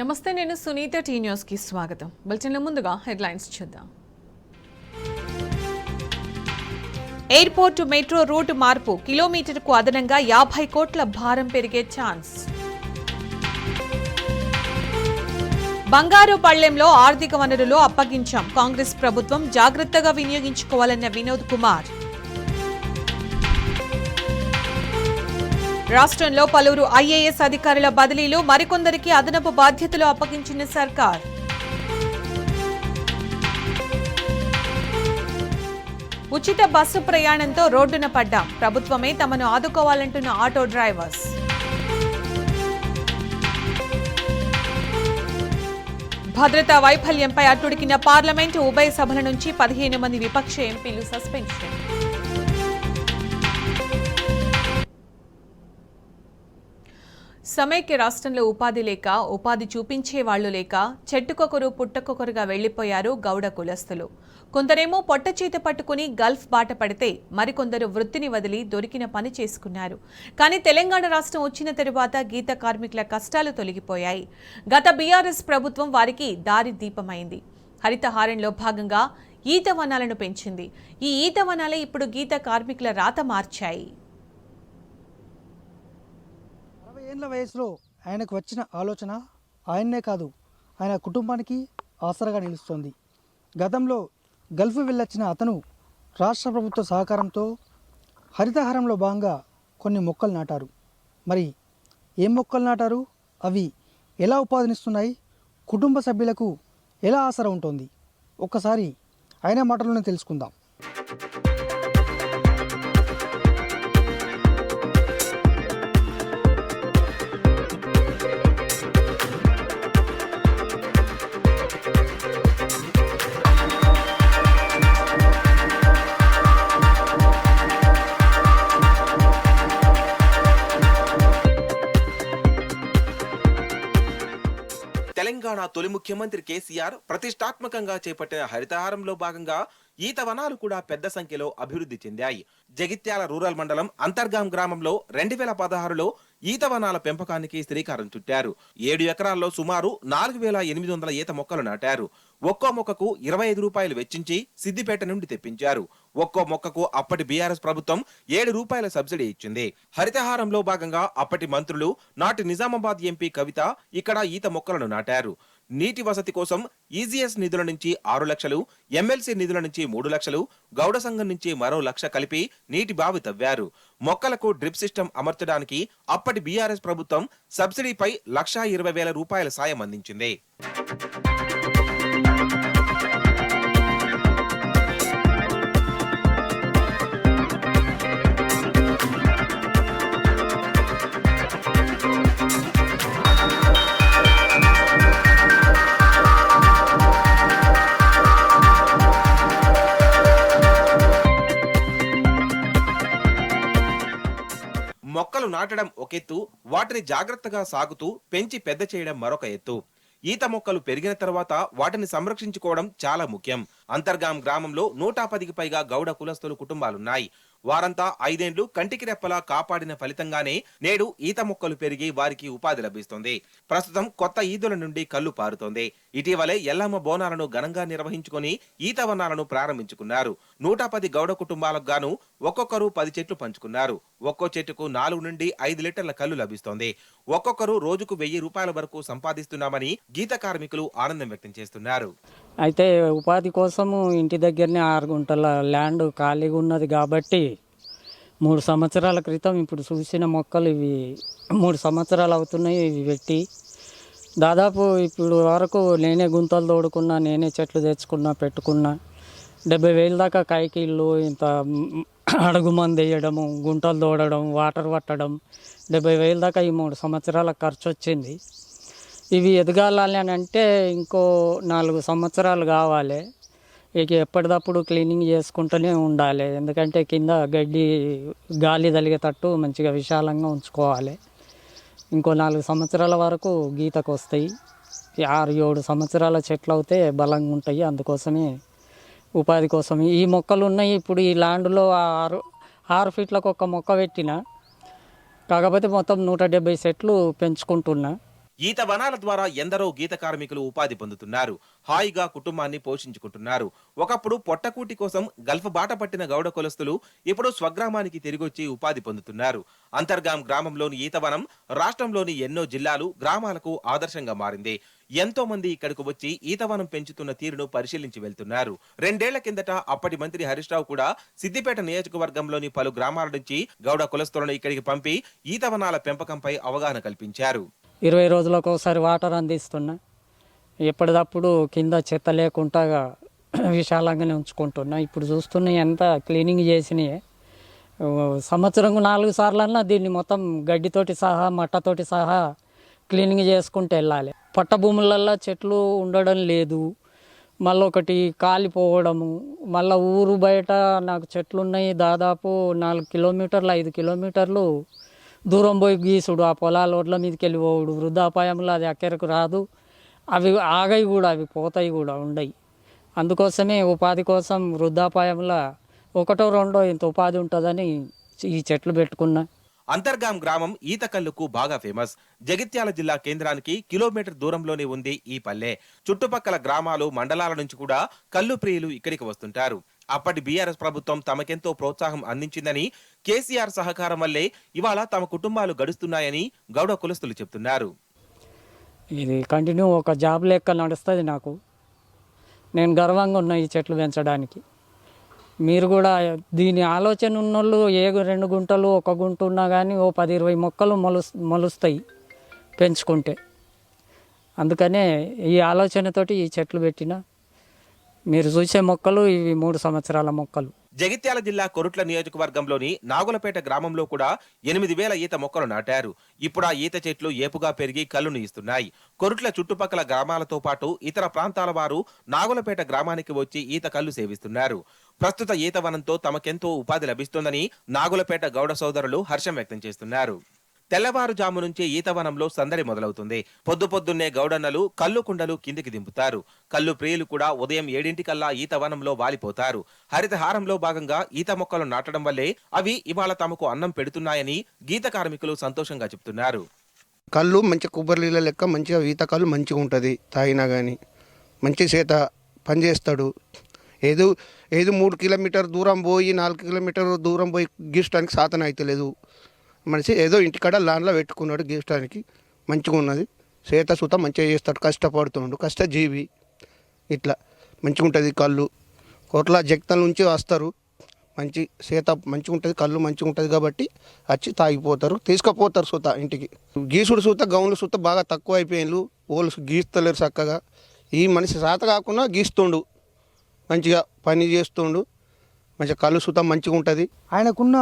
నమస్తే, నేను సునీత. టీ న్యూస్కి స్వాగతం. బులెటిన్ల ముందుగా హెడ్లైన్స్ చూద్దాం. ఎయిర్పోర్టు మెట్రో రూట్ మార్పు, కిలోమీటర్కు అదనంగా 50 కోట్ల భారం పెరిగే ఛాన్స్. బంగారు పళ్లెంలో ఆర్థిక వనరులు అప్పగించాం, కాంగ్రెస్ ప్రభుత్వం జాగ్రత్తగా వినియోగించుకోవాలన్న వినోద్ కుమార్. రాష్ట్రంలో పలువురు ఐఏఎస్ అధికారుల బదిలీలు, మరికొందరికి అదనపు బాధ్యతలు అప్పగించిన సర్కార్. ఉచిత బస్సు ప్రయాణంతో రోడ్డున పడ్డాం, ప్రభుత్వమే తమను ఆదుకోవాలంటున్న ఆటో డ్రైవర్స్. భద్రతా వైఫల్యంపై అట్టుడికిన పార్లమెంటు, ఉభయ సభల నుంచి 15 మంది విపక్ష ఎంపీలు సస్పెన్షన్. సమైక్య రాష్ట్రంలో ఉపాధి లేక, ఉపాధి చూపించే వాళ్లు లేక చెట్టుకొకరు పుట్టకొకరుగా వెళ్లిపోయారు గౌడ కులస్తులు. కొందరేమో పొట్ట చేత పట్టుకుని గల్ఫ్ బాట పడితే, మరికొందరు వృత్తిని వదిలి దొరికిన పని చేసుకున్నారు. కానీ తెలంగాణ రాష్ట్రం వచ్చిన తరువాత గీత కార్మికుల కష్టాలు తొలగిపోయాయి. గత బీఆర్ఎస్ ప్రభుత్వం వారికి దారి దీపమైంది. హరితహారంలో భాగంగా ఈత వనాలను పెంచింది. ఈ ఈత వనాలే ఇప్పుడు గీత కార్మికుల రాత మార్చాయి. ఏళ్ల వయసులో ఆయనకు వచ్చిన ఆలోచన ఆయన్నే కాదు, ఆయన కుటుంబానికి ఆసరాగా నిలుస్తోంది. గతంలో గల్ఫ్ వెళ్ళొచ్చిన అతను రాష్ట్ర ప్రభుత్వ సహకారంతో హరితహారంలో భాగంగా కొన్ని మొక్కలు నాటారు. మరి ఏం మొక్కలు నాటారు, అవి ఎలా ఉపాధినిస్తున్నాయి, కుటుంబ సభ్యులకు ఎలా ఆసరా ఉంటుంది, ఒక్కసారి ఆయన మాటల్లోనే తెలుసుకుందాం. తెలంగాణ తొలి ముఖ్యమంత్రి కేసీఆర్ ప్రతిష్టాత్మకంగా చేపట్టిన హరితహారంలో భాగంగా ఈత వనాలు కూడా పెద్ద సంఖ్యలో అభివృద్ధి చెందాయి. జగిత్యాల రూరల్ మండలం అంతర్గాం గ్రామంలో 2016లో ఈత వనాల పెంపకానికి శ్రీకారం చుట్టారు. 7 ఎకరాల్లో సుమారు 4800 ఈత మొక్కలు నాటారు. ఒక్కో మొక్కకు 25 రూపాయలు వెచ్చించి సిద్దిపేట నుండి తెప్పించారు. ఒక్కో మొక్కకు అప్పటి బీఆర్ఎస్ ప్రభుత్వం 7 రూపాయల సబ్సిడీ ఇచ్చింది. హరితహారంలో భాగంగా అప్పటి మంత్రులు, నాటి నిజామాబాద్ ఎంపీ కవిత ఇక్కడ ఈత మొక్కలను నాటారు. నీటి వసతి కోసం ఈజీఎస్ నిధుల నుంచి 6 లక్షలు, ఎమ్మెల్సీ నిధుల నుంచి 3 లక్షలు, గౌడ సంఘం నుంచి మరో 1 లక్ష కలిపి నీటి బావి తవ్వారు. మొక్కలకు డ్రిప్ సిస్టమ్ అమర్చడానికి అప్పటి బీఆర్ఎస్ ప్రభుత్వం సబ్సిడీపై 1,20,000 రూపాయల సాయం అందించింది. మొక్కలు నాటడం ఒక ఎత్తు, వాటిని జాగ్రత్తగా సాగుతూ పెంచి పెద్ద చేయడం మరొక ఎత్తు. ఈత మొక్కలు పెరిగిన తర్వాత వాటిని సంరక్షించుకోవడం చాలా ముఖ్యం. అంతర్గాం గ్రామంలో 110కి పైగా గౌడ కులస్తులు కుటుంబాలున్నాయి. వారంతా 5 ఏళ్లు కంటికి రెప్పలా కాపాడిన ఫలితంగానే నేడు ఈత మొక్కలు పెరిగి వారికి ఉపాధి లభిస్తుంది. ప్రస్తుతం కొత్త ఈదుల నుండి కళ్ళు పారుతోంది. ఇటీవలే ఎల్లమ్మ బోనాలను ఘనంగా నిర్వహించుకుని ఈత వనాలను ప్రారంభించుకున్నారు. 110 గౌడ కుటుంబాలకు గాను ఒక్కొక్కరు 10 చెట్లు పంచుకున్నారు. ఒక్కో చెట్టుకు 4 నుండి 5 లీటర్ల కళ్ళు లభిస్తోంది. ఒక్కొక్కరు రోజుకు 1000 రూపాయల వరకు సంపాదిస్తున్నామని గీత కార్మికులు ఆనందం వ్యక్తం చేస్తున్నారు. అయితే ఉపాధి కోసము ఇంటి దగ్గరనే 6 గుంటల ల్యాండ్ ఖాళీగా ఉన్నది కాబట్టి 3 సంవత్సరాల క్రితం ఇప్పుడు చూసిన మొక్కలు ఇవి 3 సంవత్సరాలు అవుతున్నాయి ఇవి పెట్టి. దాదాపు ఇప్పుడు వరకు నేనే గుంతలు తోడుకున్నా, నేనే చెట్లు తెచ్చుకున్నా, పెట్టుకున్నా. 70,000 దాకా కైకిళ్ళు, ఇంత అడుగు మంది వేయడము, గుంటలు తోడడం, వాటర్ పట్టడం, 70,000 దాకా ఈ 3 సంవత్సరాల ఖర్చు వచ్చింది. ఇవి ఎదగాలని అని అంటే ఇంకో 4 సంవత్సరాలు కావాలి. ఇక ఎప్పటికప్పుడు క్లీనింగ్ చేసుకుంటూనే ఉండాలి. ఎందుకంటే కింద గడ్డి గాలి తలిగేటట్టు మంచిగా విశాలంగా ఉంచుకోవాలి. ఇంకో 4 సంవత్సరాల వరకు గీతకు వస్తాయి. 6-7 సంవత్సరాల చెట్లు అయితే బలంగా ఉంటాయి. అందుకోసమే ఉపాధి కోసం ఈ మొక్కలు ఉన్నాయి. ఇప్పుడు ఈ ల్యాండ్లో 6 ఫీట్లకు ఒక మొక్క పెట్టిన, కాకపోతే మొత్తం 170 చెట్లు పెంచుకుంటున్నా. ఈత వనాల ద్వారా ఎందరో గీత కార్మికులు ఉపాధి పొందుతున్నారు. హాయిగా కుటుంబాన్ని పోషించుకుంటున్నారు. ఒకప్పుడు పొట్టకూటి కోసం గల్ఫ్ బాట పట్టిన గౌడ కులస్తులు ఇప్పుడు స్వగ్రామానికి తిరిగొచ్చి ఉపాధి పొందుతున్నారు. అంతర్గాం గ్రామంలోని ఈతవనం రాష్ట్రంలోని ఎన్నో జిల్లాలు, గ్రామాలకు ఆదర్శంగా మారింది. ఎంతో మంది ఇక్కడకు వచ్చి ఈతవనం పెంచుతున్న తీరును పరిశీలించి వెళ్తున్నారు. 2 ఏళ్ల కిందట అప్పటి మంత్రి హరీష్ రావు కూడా సిద్దిపేట నియోజకవర్గంలోని పలు గ్రామాల నుంచి గౌడ కులస్తులను ఇక్కడికి పంపి ఈతవనాల పెంపకంపై అవగాహన కల్పించారు. 20 రోజులకు ఒకసారి వాటర్ అందిస్తున్నా. ఎప్పటికప్పుడు కింద చెత్త లేకుండా విశాలంగానే ఉంచుకుంటున్నా. ఇప్పుడు చూస్తున్నా ఎంత క్లీనింగ్ చేసినాయి. సంవత్సరం 4 సార్లన్నా దీన్ని మొత్తం గడ్డితోటి సహా మట్టతోటి సహా క్లీనింగ్ చేసుకుంటూ వెళ్ళాలి. పట్ట భూములల్లో చెట్లు ఉండడం లేదు, మళ్ళీ ఒకటి కాలిపోవడము, మళ్ళీ ఊరు బయట నాకు చెట్లు ఉన్నాయి దాదాపు 4 కిలోమీటర్లు 5 కిలోమీటర్లు దూరం పోయి గీసుడు, ఆ పొలాల రోడ్ల మీదకి వెళ్ళి పోవుడు, వృద్ధాపాయంలో అది అక్కరకు రాదు, అవి ఆగయి కూడా, అవి పోతాయి కూడా ఉండయి. అందుకోసమే ఉపాధి కోసం వృద్ధాపాయంలో 1 2 ఇంత ఉపాధి ఉంటుందని ఈ చెట్లు పెట్టుకున్నా. అంతర్గాం గ్రామం ఈత కల్లుకు బాగా ఫేమస్. జగిత్యాల జిల్లా కేంద్రానికి కిలోమీటర్ దూరంలోనే ఉంది ఈ పల్లె. చుట్టుపక్కల గ్రామాలు, మండలాల నుంచి కూడా కల్లు ప్రియులు ఇక్కడికి వస్తుంటారు. అప్పటి బీఆర్ఎస్ ప్రభుత్వం తమకెంతో ప్రోత్సాహం అందించిందని, కేసీఆర్ సహకారం వల్లే ఇవాళ తమ కుటుంబాలు గడుస్తున్నాయని గౌడ కులస్తులు చెప్తున్నారు. ఇది కంటిన్యూ ఒక జాబ్ లెక్క నడుస్తుంది నాకు. నేను గర్వంగా ఉన్నా ఈ చెట్లు పెంచడానికి. మీరు కూడా దీని ఆలోచన ఉన్నోళ్ళు 2 గుంటలు 1 గుంట ఉన్నా కానీ 10-20 మొక్కలు మొలుస్తాయి పెంచుకుంటే. అందుకనే ఈ ఆలోచనతోటి ఈ చెట్లు పెట్టిన. మీరు చూసే మొక్కలు ఇవి 3 సంవత్సరాల మొక్కలు. జగిత్యాల జిల్లా కొరుట్ల నియోజకవర్గంలోని నాగులపేట గ్రామంలో కూడా 8,000 ఈత మొక్కలు నాటారు. ఇప్పుడు ఆ ఈత చెట్లు ఏపుగా పెరిగి కల్లును ఇస్తున్నాయి. కొరుట్ల చుట్టుపక్కల గ్రామాలతో పాటు ఇతర ప్రాంతాల వారు నాగులపేట గ్రామానికి వచ్చి ఈత కల్లు సేవిస్తున్నారు. ప్రస్తుత ఈత వనంతో తమకెంతో ఉపాధి లభిస్తోందని నాగులపేట గౌడ సోదరులు హర్షం వ్యక్తం చేస్తున్నారు. తెల్లవారుజాము నుంచే ఈతవనంలో సందడి మొదలవుతుంది. పొద్దున్నే గౌడన్నలు కల్లు కుండలు కిందికి దింపుతారు. కల్లు ప్రియులు కూడా ఉదయం 7 ఈతవనంలో వాలిపోతారు. హరితహారంలో భాగంగా ఈత మొక్కలు నాటడం వల్లే అవి ఇవాళ తమకు అన్నం పెడుతున్నాయని గీత కార్మికులు సంతోషంగా చెప్తున్నారు. కళ్ళు మంచి కొబ్బరి నీళ్ళ లెక్క మంచిగా ఈత కళ్ళు మంచిగా ఉంటుంది. తాగినా కానీ మంచి చేత పనిచేస్తాడు. ఏదో 3 కిలోమీటర్ దూరం పోయి 4 కిలోమీటర్ దూరం పోయి గీసడానికి సాధన అవుతలేదు. మనిషి ఏదో ఇంటికాడ లాన్లో పెట్టుకున్నాడు, గీయడానికి మంచిగా ఉన్నది. చేత సుత మంచిగా చేస్తాడు, కష్టపడుతున్నాడు, కష్టజీవి. ఇట్లా మంచిగా ఉంటుంది కళ్ళు. కోట్ల జగతల నుంచి వస్తారు, మంచి చేత మంచిగా ఉంటుంది, కళ్ళు మంచిగా ఉంటుంది కాబట్టి వచ్చి తాగిపోతారు, తీసుకుపోతారు సుత ఇంటికి. గీసుడు సుత గౌన్లు సుత బాగా తక్కువ అయిపోయినారు, వాళ్ళు గీస్తలేరు చక్కగా. ఈ మనిషి చేత కాకుండా గీస్తుండు, మంచిగా పని చేస్తుండు, మంచిగా కళ్ళు సుత మంచిగా ఉంటుంది. ఆయనకున్న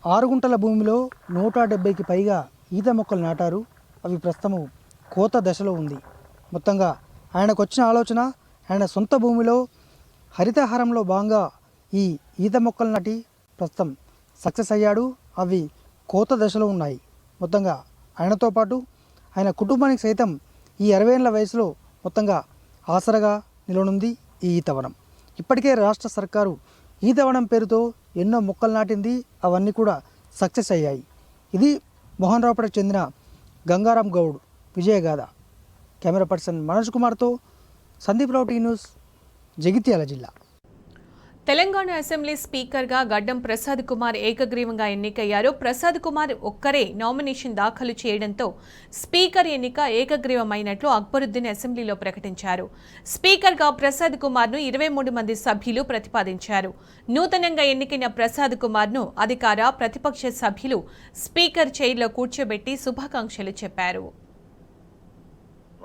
6 గుంటల భూమిలో 170కి పైగా ఈత మొక్కలు నాటారు. అవి ప్రస్తుతము కోత దశలో ఉంది. మొత్తంగా ఆయనకు వచ్చిన ఆలోచన, ఆయన సొంత భూమిలో హరితహారంలో భాగంగా ఈ ఈత మొక్కలు నాటి ప్రస్తుతం సక్సెస్ అయ్యాడు. అవి కోత దశలో ఉన్నాయి. మొత్తంగా ఆయనతో పాటు ఆయన కుటుంబానికి సైతం ఈ 60 ఏళ్ల వయసులో మొత్తంగా ఆసరగా నిలవనుంది ఈ ఈతవనం. ఇప్పటికే రాష్ట్ర సర్కారు ఈతవనం పేరుతో ఎన్నో మొక్కలు నాటింది. అవన్నీ కూడా సక్సెస్ అయ్యాయి. ఇది మోహన్ రావుపేటకు చెందిన గంగారాం గౌడ్ విజయగాథ. కెమెరా పర్సన్ మనోజ్ కుమార్తో సందీప్ రావు, టీ న్యూస్, జగిత్యాల జిల్లా. తెలంగాణ అసెంబ్లీ స్పీకర్గా గడ్డం ప్రసాద్ కుమార్ ఏకగ్రీవంగా ఎన్నికయ్యారు. ప్రసాద్ కుమార్ ఒక్కరే నామినేషన్ దాఖలు చేయడంతో స్పీకర్ ఎన్నిక ఏకగ్రీవమైనట్లు అక్బరుద్దీన్ అసెంబ్లీలో ప్రకటించారు. స్పీకర్గా ప్రసాద్ కుమార్ను 23 మంది సభ్యులు ప్రతిపాదించారు. నూతనంగా ఎన్నికైన ప్రసాద్ కుమార్ను అధికార, ప్రతిపక్ష సభ్యులు స్పీకర్ చైర్లో కూర్చోబెట్టి శుభాకాంక్షలు చెప్పారు.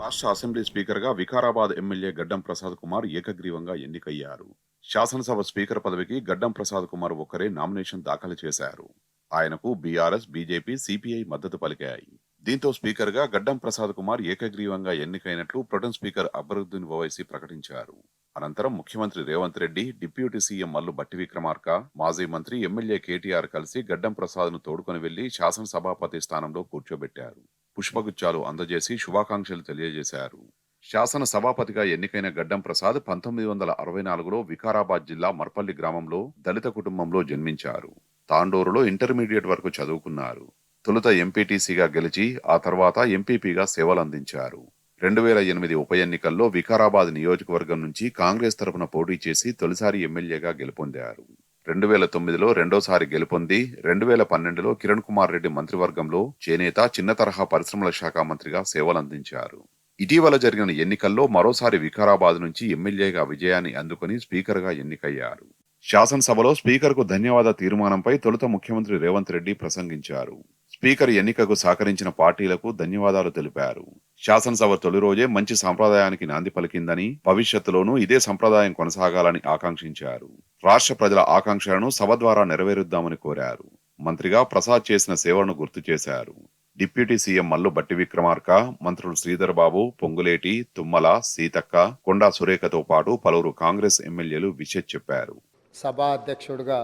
రాష్ట్ర అసెంబ్లీ స్పీకర్గా వికారాబాద్ ఎమ్మెల్యే గడ్డం ప్రసాద్ కుమార్ ఏకగ్రీవంగా ఎన్నికయ్యారు. శాసనసభ స్పీకర్ పదవికి గడ్డం ప్రసాద్ కుమార్ ఒక్కరే నామినేషన్ దాఖలు చేశారు. ఆయనకు బీఆర్ఎస్, బీజేపీ, సిపిఐ మద్దతు పలికాయి. దీంతో స్పీకర్గా గడ్డం ప్రసాద్ కుమార్ ఏకగ్రీవంగా ఎన్నికైనట్లు ప్రొటెం స్పీకర్ అక్బరుద్దీన్ ఓవైసీ ప్రకటించారు. అనంతరం ముఖ్యమంత్రి రేవంత్ రెడ్డి, డిప్యూటీ సీఎం మల్లు భట్టి విక్రమార్క, మాజీ మంత్రి ఎమ్మెల్యే కేటీఆర్ కలిసి గడ్డం ప్రసాద్ను తోడుకొని వెళ్లి శాసనసభాపతి స్థానంలో కూర్చోబెట్టారు. పుష్పగుచ్చాలు అందజేసి శుభాకాంక్షలు తెలియజేశారు. శాసన సభాపతిగా ఎన్నికైన గడ్డం ప్రసాద్ 1964లో వికారాబాద్ జిల్లా మర్పల్లి గ్రామంలో దళిత కుటుంబంలో జన్మించారు. తాండూరులో ఇంటర్మీడియట్ వరకు చదువుకున్నారు. తొలుత ఎంపీటీసీగా గెలిచి ఆ తర్వాత ఎంపీపీగా సేవలందించారు. 2008 ఉప ఎన్నికల్లో వికారాబాద్ నియోజకవర్గం నుంచి కాంగ్రెస్ తరపున పోటీ చేసి తొలిసారి ఎమ్మెల్యేగా గెలుపొందారు. 2009లో రెండోసారి గెలుపొంది 2012లో కిరణ్ కుమార్ రెడ్డి మంత్రివర్గంలో చేనేత చిన్న తరహా పరిశ్రమల శాఖ మంత్రిగా సేవలందించారు. ఇటీవల జరిగిన ఎన్నికల్లో మరోసారి వికారాబాద్ నుంచి ఎమ్మెల్యేగా విజయాన్ని అందుకుని స్పీకర్గా ఎన్నికయ్యారు. శాసనసభలో స్పీకర్కు ధన్యవాద తీర్మానంపై తొలుత ముఖ్యమంత్రి రేవంత్ రెడ్డి ప్రసంగించారు. స్పీకర్ ఎన్నికకు సహకరించిన పార్టీలకు ధన్యవాదాలు తెలిపారు. శాసనసభ తొలి రోజే మంచి సంప్రదాయానికి నాంది పలికిందని, భవిష్యత్తులోనూ ఇదే సంప్రదాయం కొనసాగాలని ఆకాంక్షించారు. రాష్ట్ర ప్రజల ఆకాంక్షలను సభ ద్వారా నెరవేరుద్దామని కోరారు. మంత్రిగా ప్రసాద్ చేసిన సేవలను గుర్తు చేశారు. డిప్యూటీ సీఎం మల్లు బట్టి విక్రమార్క, మంత్రులు శ్రీధర్ బాబు, పొంగులేటి, తుమ్మల, సీతక్క, కొండా సురేఖతో పాటు పలువురు కాంగ్రెస్ ఎమ్మెల్యేలు విషయం చెప్పారు. సభా అధ్యక్షుడిగా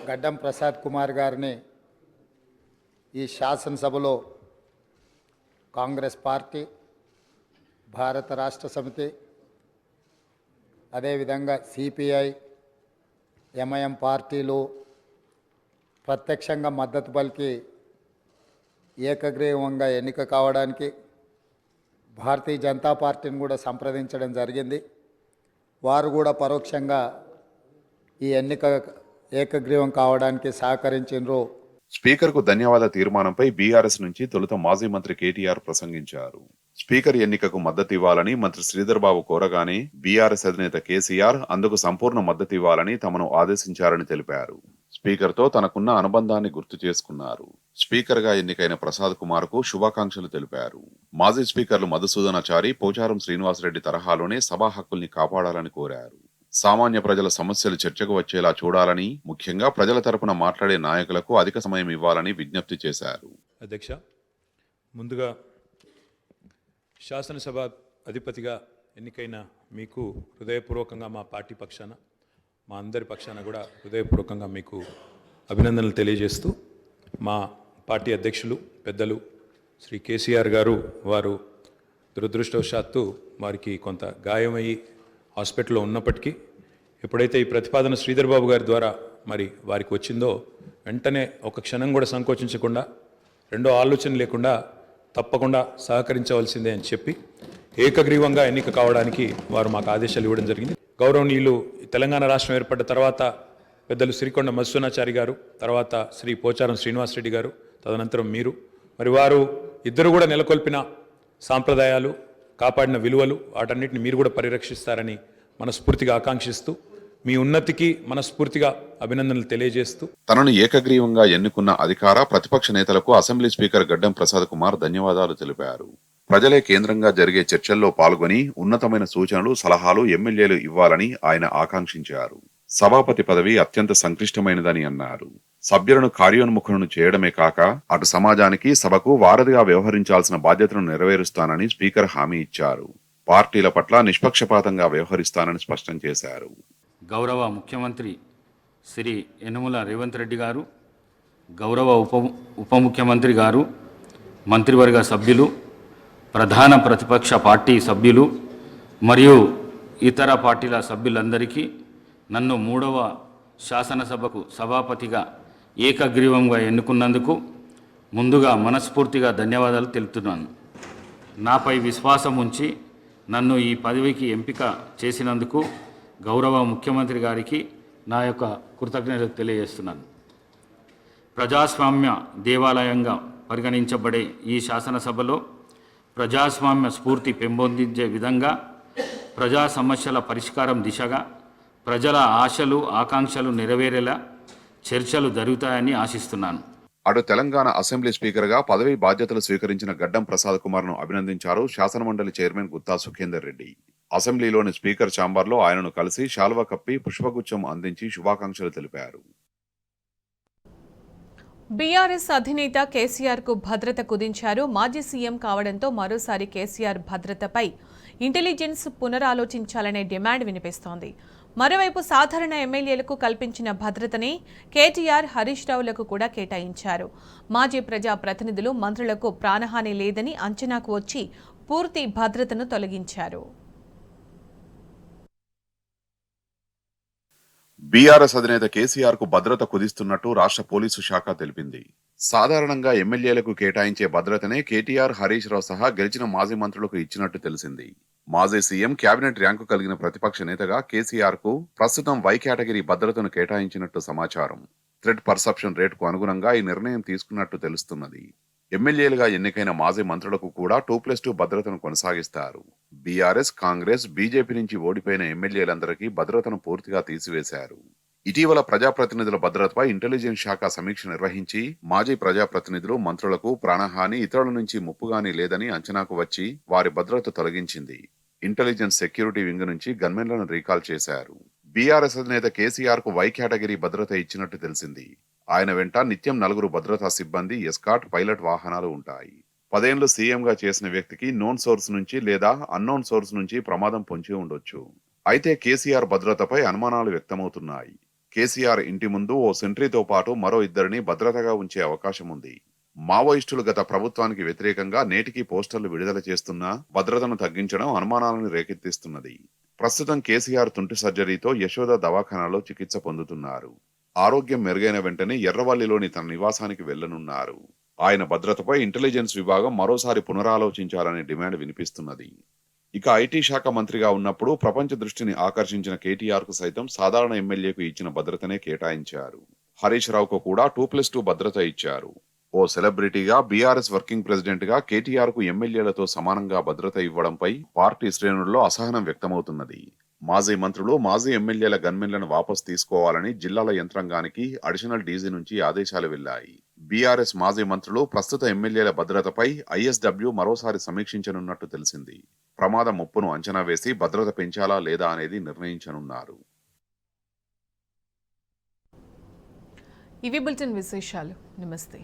గడ్డం ప్రసాద్ కుమార్ గారిని ఈ శాసనసభలో కాంగ్రెస్ పార్టీ, భారత రాష్ట్ర సమితి, అదేవిధంగా సిపిఐ, ఎంఐఎం పార్టీలు ప్రత్యక్షంగా మద్దతు పలికి ఏకగ్రీవంగా ఎన్నిక కావడానికి భారతీయ జనతా పార్టీని కూడా సంప్రదించడం జరిగింది. వారు కూడా పరోక్షంగా ఈ ఎన్నిక ఏకగ్రీవం కావడానికి సహకరించారు. స్పీకర్కు ధన్యవాద తీర్మానంపై బీఆర్ఎస్ నుంచి తొలుత మాజీ మంత్రి కేటీఆర్ ప్రసంగించారు. స్పీకర్ ఎన్నికకు మద్దతు ఇవ్వాలని మంత్రి శ్రీధర్ బాబు కోరగానే బీఆర్ఎస్ అధినేత కేసీఆర్ అందుకు సంపూర్ణ మద్దతు ఇవ్వాలని తమను ఆదేశించారని తెలిపారు. స్పీకర్తో తనకున్న అనుబంధాన్ని గుర్తు చేసుకున్నారు. స్పీకర్గా ఎన్నికైన ప్రసాద్ కుమార్ కు శుభాకాంక్షలు తెలిపారు. మాజీ స్పీకర్లు మధుసూదనాచారి, పోచారం శ్రీనివాసరెడ్డి తరహాలోనే సభా హక్కుల్ని కాపాడాలని కోరారు. సామాన్య ప్రజల సమస్యలు చర్చకు వచ్చేలా చూడాలని, ముఖ్యంగా ప్రజల తరపున మాట్లాడే నాయకులకు అధిక సమయం ఇవ్వాలని విజ్ఞప్తి చేశారు. అధ్యక్ష, ముందుగా శాసనసభ అధిపతిగా ఎన్నికైన మీకు హృదయపూర్వకంగా మా పార్టీ పక్షాన, మా అందరి పక్షాన కూడా హృదయపూర్వకంగా మీకు అభినందనలు తెలియజేస్తూ, మా పార్టీ అధ్యక్షులు పెద్దలు శ్రీ కేసీఆర్ గారు, వారు దురదృష్టవశాత్తు వారికి కొంత గాయమయ్యి హాస్పిటల్లో ఉన్నప్పటికీ ఎప్పుడైతే ఈ ప్రతిపాదన శ్రీధర్ బాబు గారి ద్వారా మరి వారికి వచ్చిందో వెంటనే ఒక క్షణం కూడా సంకోచించకుండా, రెండో ఆలోచన లేకుండా తప్పకుండా సహకరించవలసిందే అని చెప్పి ఏకగ్రీవంగా ఎన్నిక కావడానికి వారు మాకు ఆదేశాలు ఇవ్వడం జరిగింది. గౌరవనీయులు తెలంగాణ రాష్ట్రం ఏర్పడ్డ తర్వాత పెద్దలు శ్రీకొండ మధుసూదనాచారి గారు, తర్వాత శ్రీ పోచారం శ్రీనివాసరెడ్డి గారు, తదనంతరం మీరు, మరి వారు ఇద్దరు కూడా నెలకొల్పిన సాంప్రదాయాలు, కాపాడిన విలువలు, వాటన్నిటిని మీరు కూడా పరిరక్షిస్తారని మనస్ఫూర్తిగా ఆకాంక్షిస్తూ, మీ ఉన్నతికి మనస్ఫూర్తిగా అభినందనలు తెలియజేస్తూ, తనను ఏకగ్రీవంగా ఎన్నుకున్న అధికార ప్రతిపక్ష నేతలకు అసెంబ్లీ స్పీకర్ గడ్డం ప్రసాద్ కుమార్ ధన్యవాదాలు తెలిపారు. ప్రజలే కేంద్రంగా జరిగే చర్చల్లో పాల్గొని ఉన్నతమైన సూచనలు, సలహాలు ఎమ్మెల్యేలు ఇవ్వాలని ఆయన ఆకాంక్షించారు. సభాపతి పదవి అత్యంత సంక్లిష్టమైనదని అన్నారు. సభ్యులను కార్యోన్ముఖులను చేయడమే కాక అటు సమాజానికి, సభకు వారధిగా వ్యవహరించాల్సిన బాధ్యతను నెరవేరుస్తానని స్పీకర్ హామీ ఇచ్చారు. పార్టీల పట్ల నిష్పక్షపాతంగా వ్యవహరిస్తానని స్పష్టం చేశారు. గౌరవ ముఖ్యమంత్రి శ్రీ యనుమల రేవంత్ రెడ్డి గారు, గౌరవ ఉప ముఖ్యమంత్రి గారు, మంత్రివర్గ సభ్యులు, ప్రధాన ప్రతిపక్ష పార్టీ సభ్యులు మరియు ఇతర పార్టీల సభ్యులందరికీ నన్ను 3వ శాసనసభకు సభాపతిగా ఏకగ్రీవంగా ఎన్నుకున్నందుకు ముందుగా మనస్ఫూర్తిగా ధన్యవాదాలు తెలుపుతున్నాను. నాపై విశ్వాసం ఉంచి నన్ను ఈ పదవికి ఎంపిక చేసినందుకు గౌరవ ముఖ్యమంత్రి గారికి నా యొక్క కృతజ్ఞతలు తెలియజేస్తున్నాను. ప్రజాస్వామ్య దేవాలయంగా పరిగణించబడే ఈ శాసనసభలో ప్రజాస్వామ్య స్ఫూర్తి పెంపొందించే విధంగా, ప్రజా సమస్యల పరిష్కారం దిశగా, ప్రజల ఆశలు ఆకాంక్షలు నెరవేరేలా చర్చలు జరుగుతాయని ఆశిస్తున్నాను. అటు తెలంగాణ అసెంబ్లీ స్పీకర్గా పదవి బాధ్యతలు స్వీకరించిన గడ్డం ప్రసాద్ కుమార్ను అభినందించారు శాసనమండలి చైర్మన్ గుత్తా సుఖేందర్ రెడ్డి. అసెంబ్లీలోని స్పీకర్ ఛాంబర్లో ఆయనను కలిసి శాల్వా కప్పి పుష్పగుచ్చం అందించి శుభాకాంక్షలు తెలిపారు. బీఆర్ఎస్ అధినేత కేసీఆర్ కు భద్రత కుదించారు. మాజీ సీఎం కావడంతో మరోసారి కేసీఆర్ భద్రతపై ఇంటెలిజెన్స్ పునరాలోచించాలనే డిమాండ్ వినిపిస్తోంది. మరోవైపు సాధారణ ఎమ్మెల్యేలకు కల్పించిన భద్రతనే కేటీఆర్, హరీష్ రావులకు కూడా కేటాయించారు. మాజీ ప్రజా ప్రతినిధులు, మంత్రులకు ప్రాణహాని లేదని అంచనాకు వచ్చి పూర్తి భద్రతను తొలగించారు. బీఆర్ఎస్ అధినేత కేసీఆర్ కు భద్రత కుదిస్తున్నట్టు రాష్ట్ర పోలీసు శాఖ తెలిపింది. సాధారణంగా ఎమ్మెల్యేలకు కేటాయించే భద్రతనే కేటీఆర్, హరీష్ రావు సహా గెలిచిన మాజీ మంత్రులకు ఇచ్చినట్టు తెలిసింది. మాజీ సీఎం, కేబినెట్ ర్యాంకు కలిగిన ప్రతిపక్ష నేతగా కేసీఆర్ కు ప్రస్తుతం వై కేటగిరీ భద్రతను కేటాయించినట్టు సమాచారం. థ్రెట్ పర్సెప్షన్ రేటుకు అనుగుణంగా ఈ నిర్ణయం తీసుకున్నట్టు తెలుస్తున్నది. ఎమ్మెల్యేలుగా ఎన్నికైన మాజీ మంత్రులకు కూడా 2+2 భద్రతను కొనసాగిస్తారు. బీఆర్ఎస్, కాంగ్రెస్, బీజేపీ నుంచి ఓడిపోయిన ఎమ్మెల్యేలందరికీ భద్రతను పూర్తిగా తీసివేశారు. ఇటీవల ప్రజాప్రతినిధుల భద్రతపై ఇంటెలిజెన్స్ శాఖ సమీక్ష నిర్వహించి మాజీ ప్రజాప్రతినిధులు, మంత్రులకు ప్రాణహాని, ఇతరుల నుంచి ముప్పుగాని లేదని అంచనాకు వచ్చి వారి భద్రత తొలగించింది. ఇంటెలిజెన్స్ సెక్యూరిటీ వింగ్ నుంచి గన్మెన్లను రీకాల్ చేశారు. బీఆర్ఎస్ అధినేత కేసీఆర్ కు వై కేటగిరీ భద్రత ఇచ్చినట్టు తెలిసింది. ఆయన వెంట నిత్యం 4 భద్రతా సిబ్బంది, ఎస్కాట్, పైలట్ వాహనాలు ఉంటాయి. 10 ఏళ్లు సీఎంగా చేసిన వ్యక్తికి నోన్ సోర్స్ నుంచి లేదా అన్నోన్ సోర్స్ నుంచి ప్రమాదం పొంచి ఉండొచ్చు. అయితే కేసీఆర్ భద్రతపై అనుమానాలు వ్యక్తమవుతున్నాయి. కేసీఆర్ ఇంటి ముందు ఓ సెంట్రీతో పాటు మరో 2 భద్రతగా ఉంచే అవకాశం ఉంది. మావోయిస్టులు గత ప్రభుత్వానికి వ్యతిరేకంగా నేటికి పోస్టర్లు విడుదల చేస్తున్నా భద్రతను తగ్గించడం అనుమానాలను రేకెత్తిస్తున్నది. ప్రస్తుతం కేసీఆర్ తుంటి సర్జరీతో యశోద దవాఖానాలో చికిత్స పొందుతున్నారు. ఆరోగ్యం మెరుగైన వెంటనే ఎర్రవల్లిలోని తన నివాసానికి వెళ్లనున్నారు. ఆయన భద్రతపై ఇంటెలిజెన్స్ విభాగం మరోసారి పునరాలోచించాలనే డిమాండ్ వినిపిస్తున్నది. ఇక ఐటీ శాఖ మంత్రిగా ఉన్నప్పుడు ప్రపంచ దృష్టిని ఆకర్షించిన కేటీఆర్ కు సైతం సాధారణ ఎమ్మెల్యేకు ఇచ్చిన భద్రతనే కేటాయించారు. హరీష్ రావుకు కూడా 2+2 భద్రత ఇచ్చారు. ఓ సెలబ్రిటీగా, బీఆర్ఎస్ వర్కింగ్ ప్రెసిడెంట్ గా కేటీఆర్ కు ఎమ్మెల్యేలతో సమానంగా భద్రత ఇవ్వడంపై పార్టీ శ్రేణుల్లో అసహనం వ్యక్తమవుతున్నది. మాజీ మంత్రులు, మాజీ ఎమ్మెల్యేల గన్మెన్లను వాపసు తీసుకోవాలని జిల్లాల యంత్రాంగానికి అడిషనల్ డీజీ నుంచి ఆదేశాలు వెళ్లాయి. బీఆర్ఎస్ మాజీ మంత్రులు ప్రస్తుత ఎమ్మెల్యేల భద్రతపై ఐఎస్డబ్ల్యూ మరోసారి సమీక్షించనున్నట్టు తెలిసింది. ప్రమాద ముప్పును అంచనా వేసి భద్రత పెంచాలా లేదా అనేది నిర్ణయించనున్నారు. ఇవి బులెటిన్ విశేషాలు. నమస్తే.